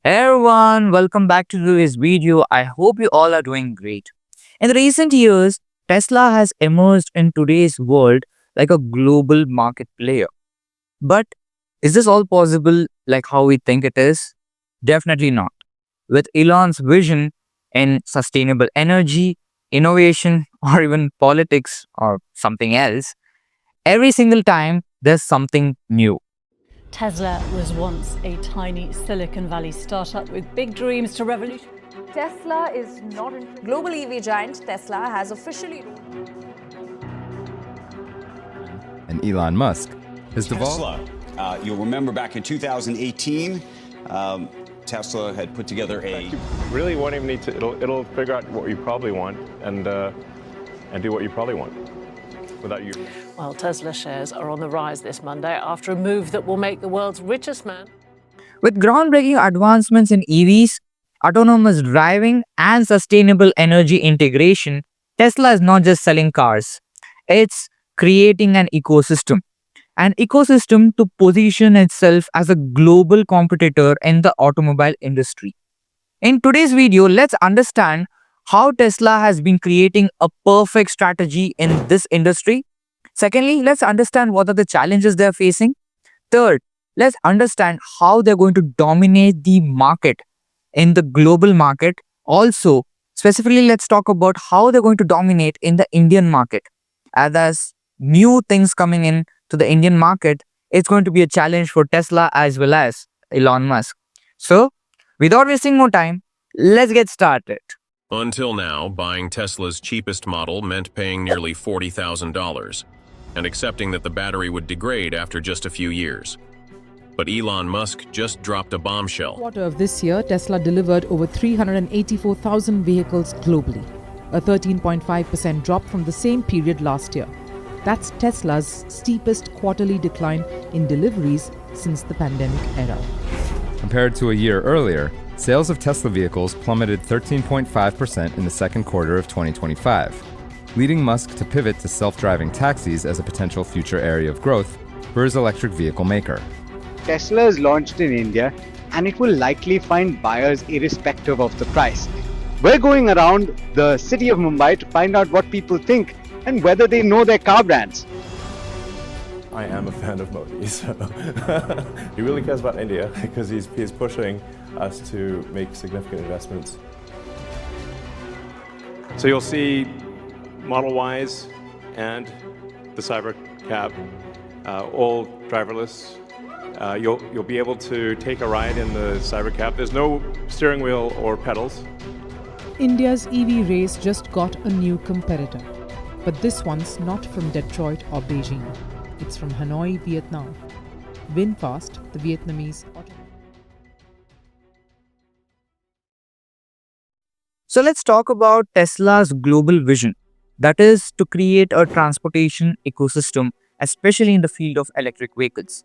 Hey everyone, welcome back to this video. I hope you all are doing great. In recent years, Tesla has emerged in today's world like a global market player. But is this all possible like how we think it is? Definitely not. With Elon's vision in sustainable energy, innovation, or even politics or something else, every single time there's something new. Tesla was once a tiny Silicon Valley startup with big dreams to revolutionize. Tesla is not in global EV giant Tesla has officially and Elon Musk has devolved. Tesla. You'll remember back in 2018, Tesla had put together a. You really won't even need to. It'll figure out what you probably want and do what you probably want without you. Well, Tesla shares are on the rise this Monday after a move that will make the world's richest man. With groundbreaking advancements in EVs, autonomous driving, and sustainable energy integration, Tesla is not just selling cars, it's creating an ecosystem to position itself as a global competitor in the automobile industry. In today's video, let's understand how Tesla has been creating a perfect strategy in this industry. Secondly, let's understand what are the challenges they're facing. Third, let's understand how they're going to dominate the market in the global market. Also, specifically, let's talk about how they're going to dominate in the Indian market. As there's new things coming in to the Indian market, it's going to be a challenge for Tesla as well as Elon Musk. So, without wasting more time, let's get started. Until now, buying Tesla's cheapest model meant paying nearly $40,000 and accepting that the battery would degrade after just a few years. But Elon Musk just dropped a bombshell. Quarter of this year, Tesla delivered over 384,000 vehicles globally, a 13.5% drop from the same period last year. That's Tesla's steepest quarterly decline in deliveries since the pandemic era. Compared to a year earlier, sales of Tesla vehicles plummeted 13.5% in the second quarter of 2025, leading Musk to pivot to self-driving taxis as a potential future area of growth for his electric vehicle maker. Tesla is launched in India and it will likely find buyers irrespective of the price. We're going around the city of Mumbai to find out what people think and whether they know their car brands. I am a fan of Modi, so he really cares about India because he's pushing us to make significant investments. So you'll see Model Ys and the Cybercab, all driverless. You'll be able to take a ride in the Cybercab. There's no steering wheel or pedals. India's EV race just got a new competitor, but this one's not from Detroit or Beijing. It's from Hanoi, Vietnam. VinFast, the Vietnamese auto. So let's talk about Tesla's global vision, that is to create a transportation ecosystem, especially in the field of electric vehicles.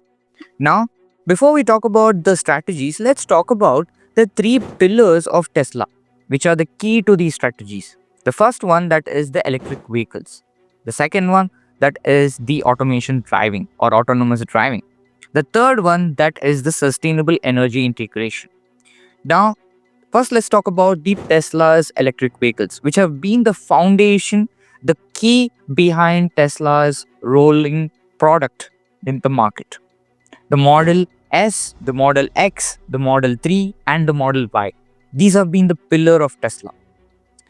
Now, before we talk about the strategies, let's talk about the three pillars of Tesla, which are the key to these strategies. The first one, that is the electric vehicles. The second one, that is the automation driving or autonomous driving. The third one, that is the sustainable energy integration. Now, first let's talk about the Tesla's electric vehicles, which have been the foundation, the key behind Tesla's rolling product in the market. The Model S, the Model X, the Model 3 and the Model Y. These have been the pillar of Tesla.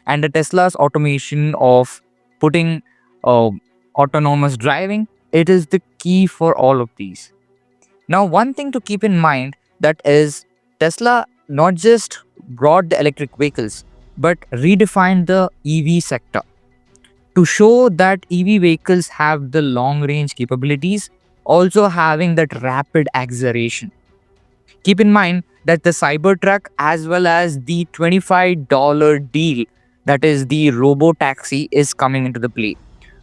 And the Tesla's automation of putting autonomous driving, it is the key for all of these. Now, one thing to keep in mind, that is Tesla not just brought the electric vehicles, but redefined the EV sector to show that EV vehicles have the long range capabilities, also having that rapid acceleration. Keep in mind that the Cybertruck as well as the $25 deal, that is the robo-taxi, is coming into the play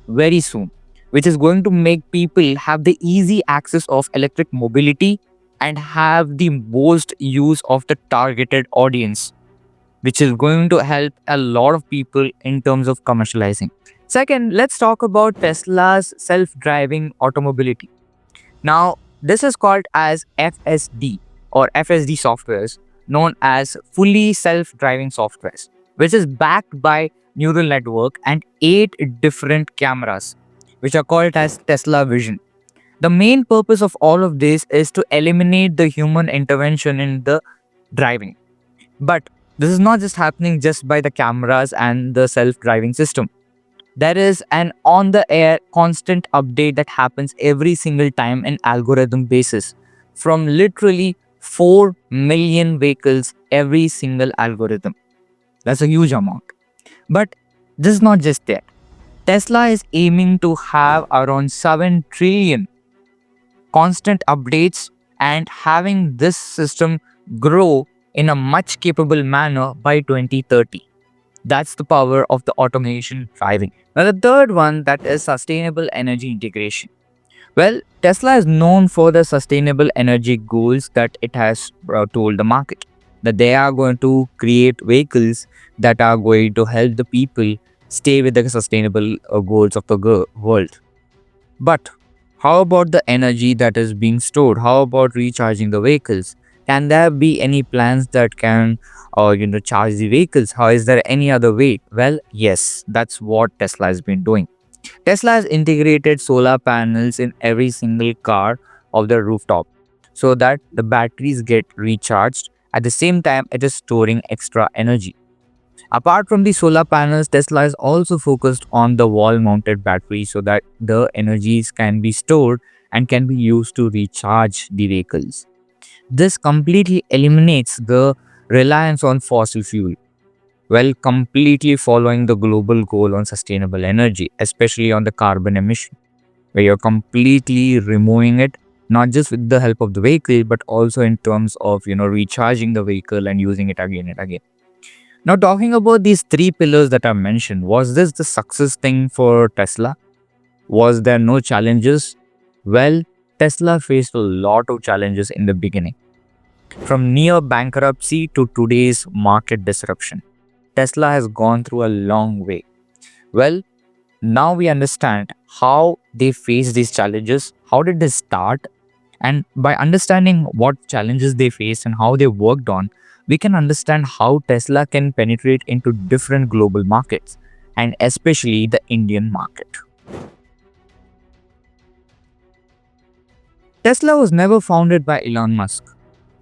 very soon, which is going to make people have the easy access of electric mobility and have the most use of the targeted audience, which is going to help a lot of people in terms of commercializing. Second, let's talk about Tesla's self-driving automobility. Now, this is called as FSD or FSD softwares, known as fully self-driving softwares, which is backed by neural network and 8 different cameras, which are called as Tesla Vision. The main purpose of all of this is to eliminate the human intervention in the driving. But this is not just happening just by the cameras and the self-driving system. There is an on-the-air constant update that happens every single time in algorithm basis from literally 4 million vehicles every single algorithm. That's a huge amount. But this is not just that. Tesla is aiming to have around 7 trillion constant updates and having this system grow in a much capable manner by 2030. That's the power of the automation driving. Now, the third one, that is sustainable energy integration. Well, Tesla is known for the sustainable energy goals that it has told the market, that they are going to create vehicles that are going to help the people stay with the sustainable goals of the world. But how about the energy that is being stored? How about recharging the vehicles? Can there be any plans that can charge the vehicles? How is there any other way? Well, yes, that's what Tesla has been doing. Tesla has integrated solar panels in every single car of the rooftop so that the batteries get recharged. At the same time, it is storing extra energy. Apart from the solar panels, Tesla is also focused on the wall-mounted battery so that the energies can be stored and can be used to recharge the vehicles. This completely eliminates the reliance on fossil fuel, while completely following the global goal on sustainable energy, especially on the carbon emission, where you're completely removing it, not just with the help of the vehicle, but also in terms of, recharging the vehicle and using it again and again. Now, talking about these 3 pillars that I mentioned, was this the success thing for Tesla? Was there no challenges? Well, Tesla faced a lot of challenges in the beginning. From near bankruptcy to today's market disruption, Tesla has gone through a long way. Well, now we understand how they face these challenges, how did they start, and by understanding what challenges they faced and how they worked on, we can understand how Tesla can penetrate into different global markets, and especially the Indian market. Tesla was never founded by Elon Musk.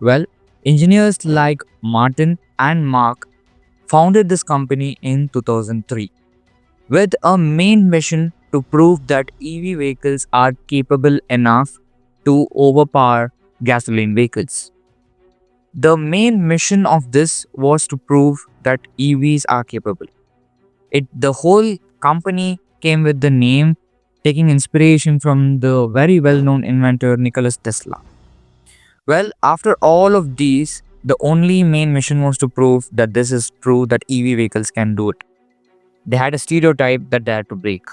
Well, engineers like Martin and Mark founded this company in 2003 with a main mission to prove that EV vehicles are capable enough to overpower gasoline vehicles. The main mission of this was to prove that EVs are capable. The whole company came with the name taking inspiration from the very well-known inventor Nikola Tesla. Well, after all of these, the only main mission was to prove that this is true, that EV vehicles can do it. They had a stereotype that they had to break.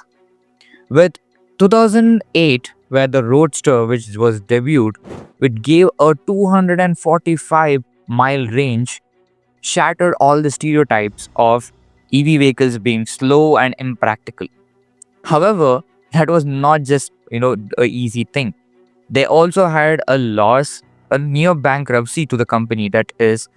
With 2008, where the Roadster, which was debuted, which gave a 245-mile range, shattered all the stereotypes of EV vehicles being slow and impractical. However, that was not just, an easy thing. They also had a loss, a near bankruptcy to the company, that is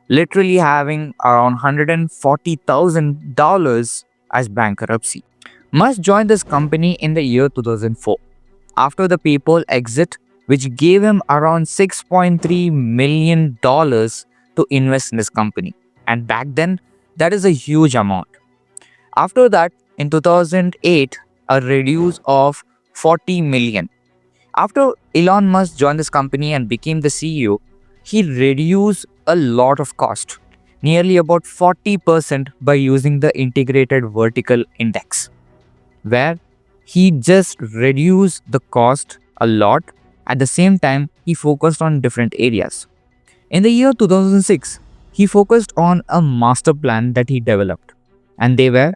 literally having around $140,000 as bankruptcy. Musk joined this company in the year 2004 after the PayPal exit, which gave him around $6.3 million to invest in this company. And back then, that is a huge amount. After that, in 2008, a reduce of 40 million. After Elon Musk joined this company and became the CEO, he reduced a lot of cost, nearly about 40% by using the integrated vertical index, where he just reduced the cost a lot. At the same time, he focused on different areas. In the year 2006, he focused on a master plan that he developed, and they were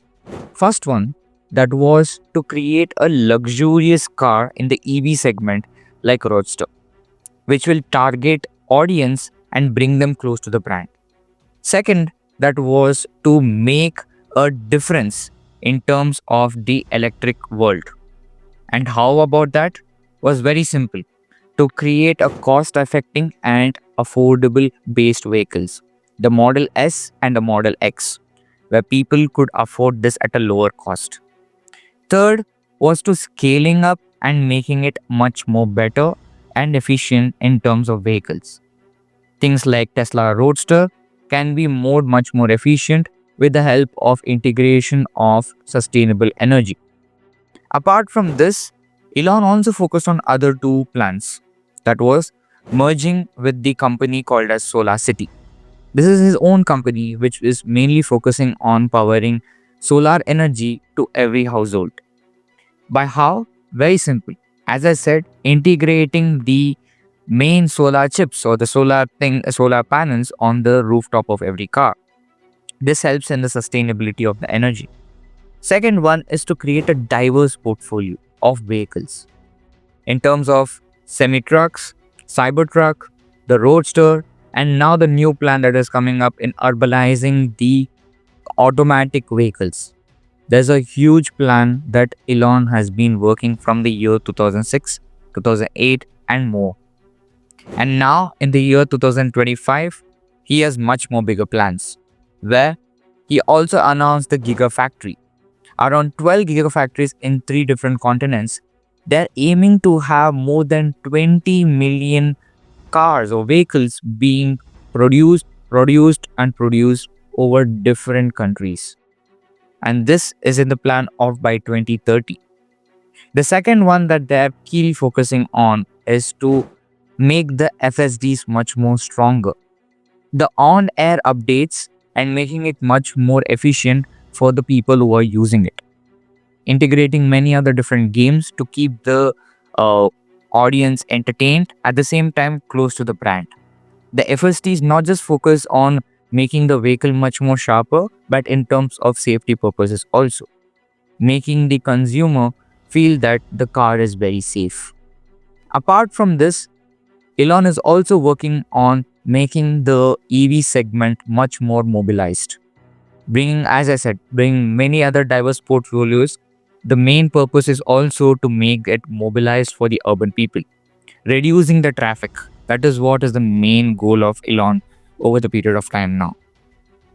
first one, that was to create a luxurious car in the EV segment like Roadster, which will target audience and bring them close to the brand. Second, that was to make a difference in terms of the electric world. And how about that? Was very simple: to create a cost-affecting and affordable based vehicles, the Model S and the Model X, where people could afford this at a lower cost. Third was to scaling up and making it much more better and efficient in terms of vehicles. Things like Tesla Roadster can be much more efficient with the help of integration of sustainable energy. Apart from this, Elon also focused on other two plans, that was merging with the company called as Solar City. This is his own company which is mainly focusing on powering solar energy to every household. By how? Very simple. As I said, integrating the main solar chips or the solar panels on the rooftop of every car. This helps in the sustainability of the energy. Second one is to create a diverse portfolio of vehicles in terms of semi-trucks, Cybertruck, the Roadster, and now the new plan that is coming up in urbanizing the automatic vehicles. There's a huge plan that Elon has been working from the year 2006, 2008 and more. And now in the year 2025, he has much more bigger plans, where he also announced the Gigafactory. Around 12 gigafactories in 3 different continents. They're aiming to have more than 20 million cars or vehicles being produced over different countries. And this is in the plan of by 2030. The second one that they're keenly focusing on is to make the FSDs much more stronger. The on-air updates and making it much more efficient for the people who are using it. Integrating many other different games to keep the audience entertained, at the same time close to the brand. The FSDs not just focus on making the vehicle much more sharper, but in terms of safety purposes also, making the consumer feel that the car is very safe. Apart from this, Elon is also working on making the EV segment much more mobilized. Bringing, as I said, many other diverse portfolios. The main purpose is also to make it mobilized for the urban people, reducing the traffic. That is what is the main goal of Elon over the period of time now.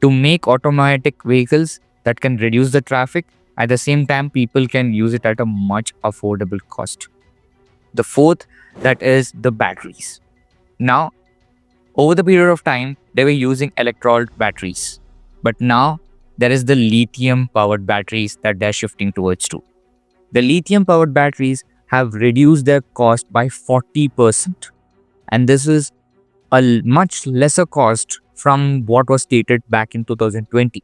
To make automatic vehicles that can reduce the traffic, at the same time people can use it at a much affordable cost. The fourth, that is the batteries. Now, over the period of time, they were using electrolyte batteries. But now, there is the lithium powered batteries that they're shifting towards too. The lithium powered batteries have reduced their cost by 40%. And this is a much lesser cost from what was stated back in 2020.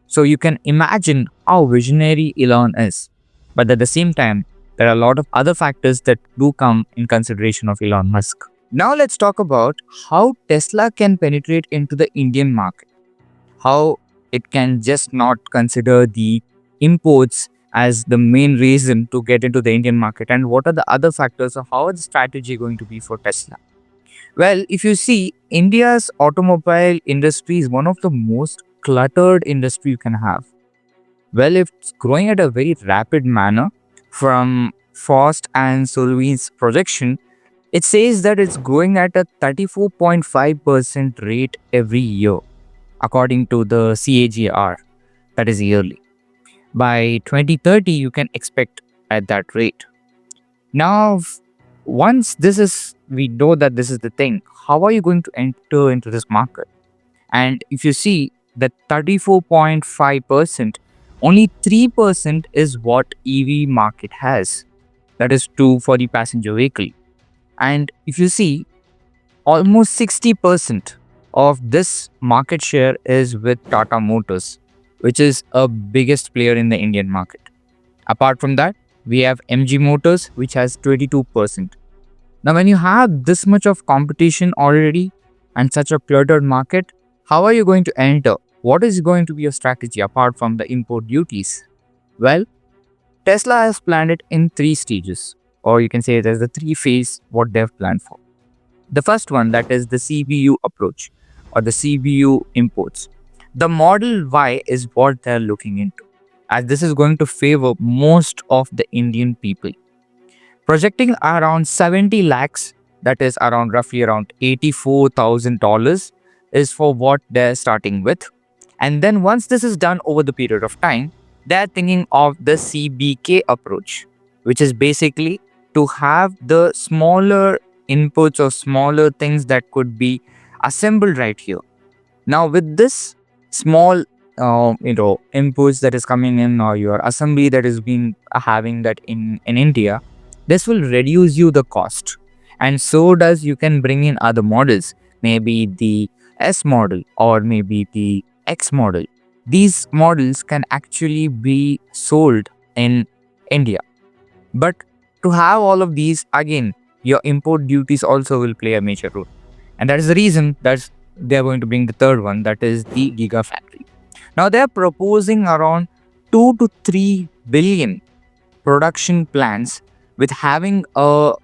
So you can imagine how visionary Elon is. But at the same time, there are a lot of other factors that do come in consideration of Elon Musk. Now let's talk about how Tesla can penetrate into the Indian market. How it can just not consider the imports as the main reason to get into the Indian market, and what are the other factors of how is the strategy going to be for Tesla. Well, if you see, India's automobile industry is one of the most cluttered industry you can have. Well, it's growing at a very rapid manner. From Frost and Sullivan's projection, it says that it's growing at a 34.5% rate every year, according to the CAGR, that is yearly. By 2030, you can expect at that rate. Now, once we know that this is the thing, how are you going to enter into this market? And if you see that 34.5%, only 3% is what EV market has. That is true for the passenger vehicle. And if you see, almost 60% of this market share is with Tata Motors, which is a biggest player in the Indian market. Apart from that, we have MG Motors, which has 22%. Now, when you have this much of competition already and such a cluttered market, how are you going to enter? What is going to be your strategy apart from the import duties? Well, Tesla has planned it in 3 stages, or you can say there's the 3 phase what they've planned for. The first one, that is the CBU approach or the CBU imports. The Model Y is what they're looking into, as this is going to favor most of the Indian people. Projecting around 70 lakhs that is roughly around $84,000, is for what they're starting with. And then once this is done over the period of time, they're thinking of the CBK approach, which is basically to have the smaller inputs or smaller things that could be assembled right here. Now, with this small, inputs that is coming in, or your assembly that is being having that in India, this will reduce you the cost, and so does you can bring in other models, maybe the S model or maybe the X model. These models can actually be sold in India, but to have all of these, again, your import duties also will play a major role, and that is the reason that they're going to bring the third one, that is the gigafactory. Now they're proposing around 2 to 3 billion production plants with having a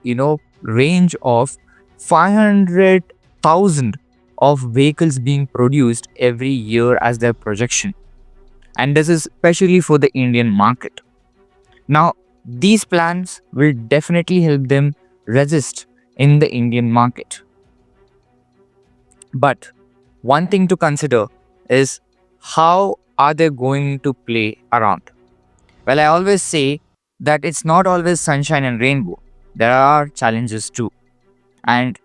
range of 500,000 of vehicles being produced every year as their projection, and this is especially for the Indian market. Now these plans will definitely help them resist in the Indian market. But one thing to consider is, how are they going to play around? Well, I always say that it's not always sunshine and rainbow. There are challenges too. And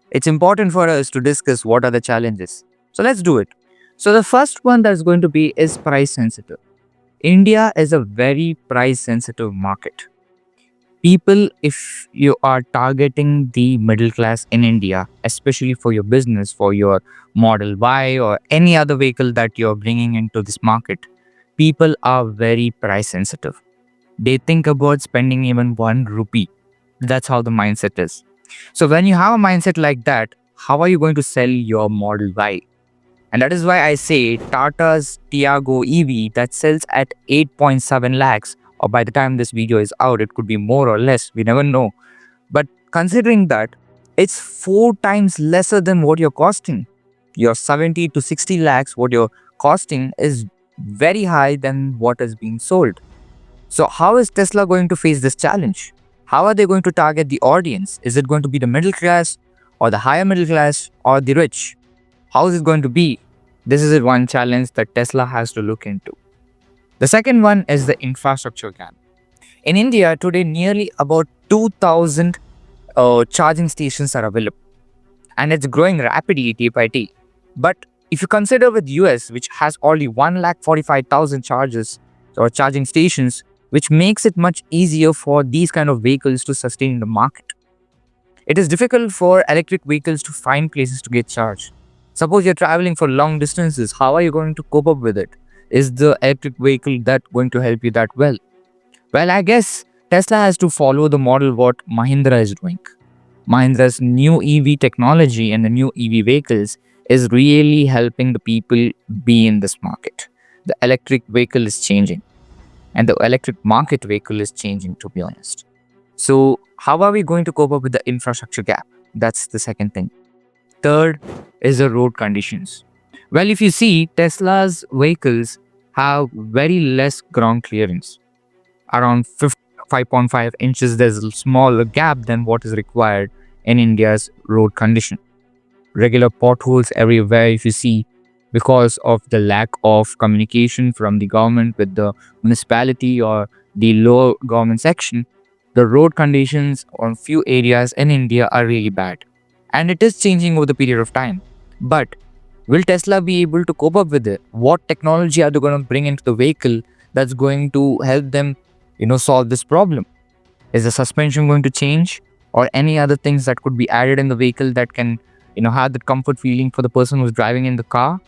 it's important for us to discuss what are the challenges. So let's do it. So the first one that's going to be is price sensitive. India is a very price sensitive market. People, if you are targeting the middle class in India, especially for your business, for your Model Y or any other vehicle that you're bringing into this market, people are very price sensitive. They think about spending even 1 rupee. That's how the mindset is. So when you have a mindset like that, how are you going to sell your Model Y? And that is why I say Tata's Tiago EV that sells at 8.7 lakhs, or by the time this video is out, it could be more or less, we never know. But considering that, it's 4 times lesser than what you're costing. Your 70 to 60 lakhs, what you're costing, is very high than what is being sold. So how is Tesla going to face this challenge? How are they going to target the audience? Is it going to be the middle class, or the higher middle class, or the rich? How is it going to be? This is one challenge that Tesla has to look into. The second one is the infrastructure gap. In India today, nearly about 2,000 charging stations are available, and it's growing rapidly day by day. But if you consider with US, which has only 1,45,000 chargers or charging stations, which makes it much easier for these kind of vehicles to sustain in the market. It is difficult for electric vehicles to find places to get charged. Suppose you're traveling for long distances, how are you going to cope up with it? Is the electric vehicle that going to help you that well? Well, I guess Tesla has to follow the model what Mahindra is doing. Mahindra's new EV technology and the new EV vehicles is really helping the people be in this market. The electric vehicle is changing, and the electric market vehicle is changing, to be honest. So how are we going to cope up with the infrastructure gap? That's the second thing. Third is the road conditions. Well, if you see, Tesla's vehicles have very less ground clearance. Around 5.5 inches, there's a smaller gap than what is required in India's road condition. Regular potholes everywhere, if you see, because of the lack of communication from the government with the municipality or the lower government section, the road conditions on few areas in India are really bad. And it is changing over the period of time. But will Tesla be able to cope up with it? What technology are they going to bring into the vehicle that's going to help them, solve this problem? Is the suspension going to change, or any other things that could be added in the vehicle that can, have that comfort feeling for the person who's driving in the car?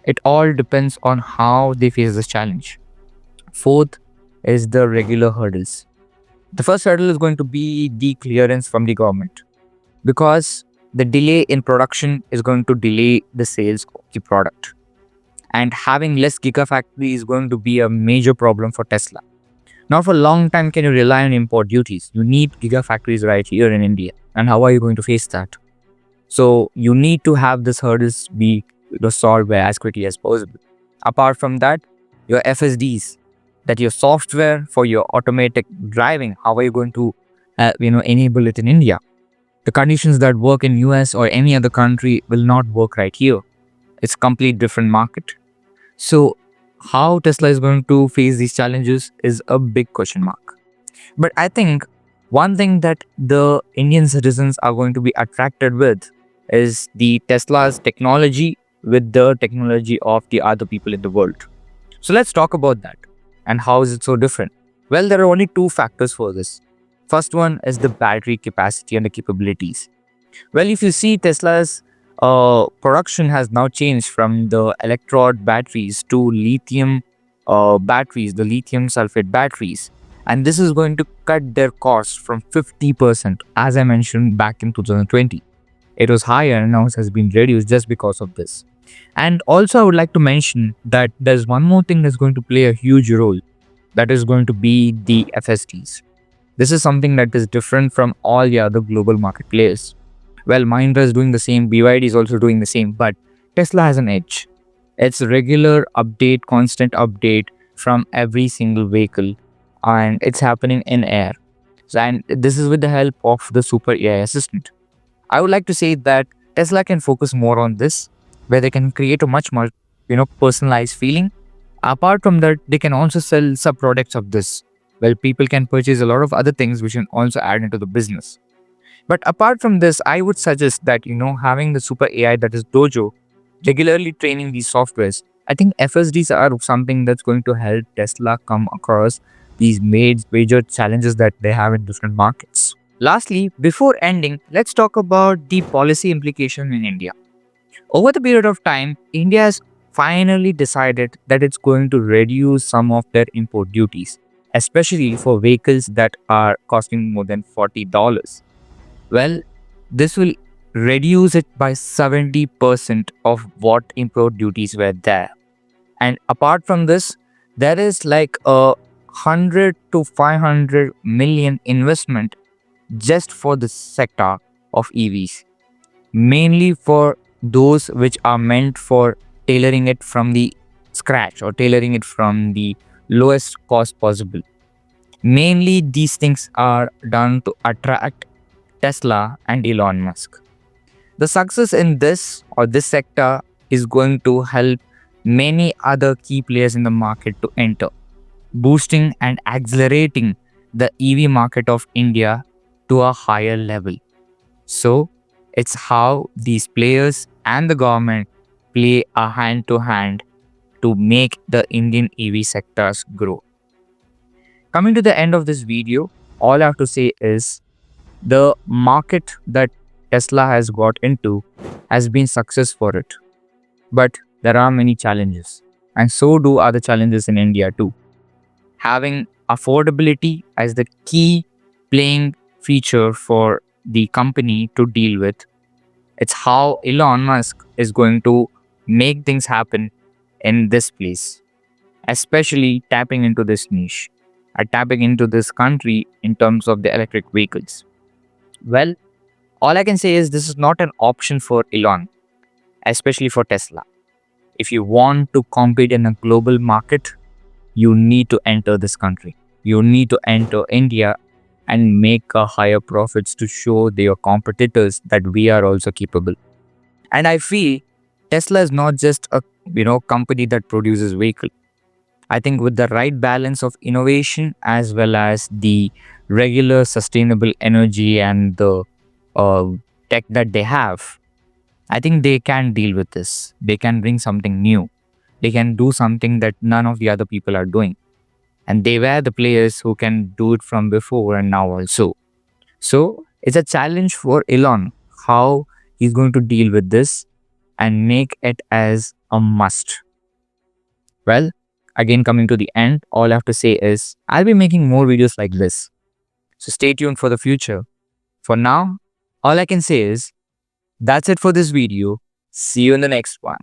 It all depends on how they face this challenge. Fourth is the regular hurdles. The first hurdle is going to be the clearance from the government, because the delay in production is going to delay the sales of the product. And having less gigafactory is going to be a major problem for Tesla. Not for a long time can you rely on import duties. You need gigafactories right here in India. And how are you going to face that? So you need to have these hurdles be solved as quickly as possible. Apart from that, your FSDs, that your software for your automatic driving, how are you going to enable it in India? The conditions that work in US or any other country will not work right here. It's a complete different market. So how Tesla is going to face these challenges is a big question mark. But I think one thing that the Indian citizens are going to be attracted with is the Tesla's technology with the technology of the other people in the world. So let's talk about that. And how is it so different? Well, there are only two factors for this. First one is the battery capacity and the capabilities. Well, if you see Tesla's production has now changed from the electrode batteries to lithium batteries, the lithium sulfate batteries. And this is going to cut their cost from 50%, as I mentioned back in 2020. It was higher and now it has been reduced just because of this. And also, I would like to mention that there's one more thing that's going to play a huge role. That is going to be the FSDs. This is something that is different from all the other global market players. Well, Mahindra is doing the same, BYD is also doing the same, but Tesla has an edge. It's regular update, constant update from every single vehicle, and it's happening in air. And this is with the help of the Super AI assistant. I would like to say that Tesla can focus more on this, where they can create a much more, personalized feeling. Apart from that, they can also sell sub products of this. Well, people can purchase a lot of other things which can also add into the business. But apart from this, I would suggest that, having the Super AI that is Dojo, regularly training these softwares, I think FSDs are something that's going to help Tesla come across these major challenges that they have in different markets. Lastly, before ending, let's talk about the policy implication in India. Over the period of time, India has finally decided that it's going to reduce some of their import duties, especially for vehicles that are costing more than $40. Well, this will reduce it by 70% of what import duties were there. And apart from this, there is like a 100 to 500 million investment just for the sector of EVs, mainly for those which are meant for tailoring it from the scratch or tailoring it from the lowest cost possible. Mainly these things are done to attract Tesla and Elon Musk. The success in this sector is going to help many other key players in the market to enter, boosting and accelerating the EV market of India to a higher level. So it's how these players and the government play a hand to hand to make the Indian EV sectors grow. Coming to the end of this video, all I have to say is the market that Tesla has got into has been success for it. But there are many challenges, and so do other challenges in India too. Having affordability as the key playing feature for the company to deal with. It's how Elon Musk is going to make things happen in this place, especially tapping into this niche, tapping into this country in terms of the electric vehicles. Well, all I can say is this is not an option for Elon, especially for Tesla. If you want to compete in a global market, you need to enter this country. You need to enter India and make a higher profits to show their competitors that we are also capable. And I feel Tesla is not just a company that produces vehicle. I think with the right balance of innovation as well as the regular sustainable energy and the tech that they have, I think they can deal with this. They can bring something new. They can do something that none of the other people are doing. And they were the players who can do it from before and now also. So it's a challenge for Elon how he's going to deal with this and make it as a must. Well, again, coming to the end, all I have to say is I'll be making more videos like this. So stay tuned for the future. For now, all I can say is that's it for this video. See you in the next one.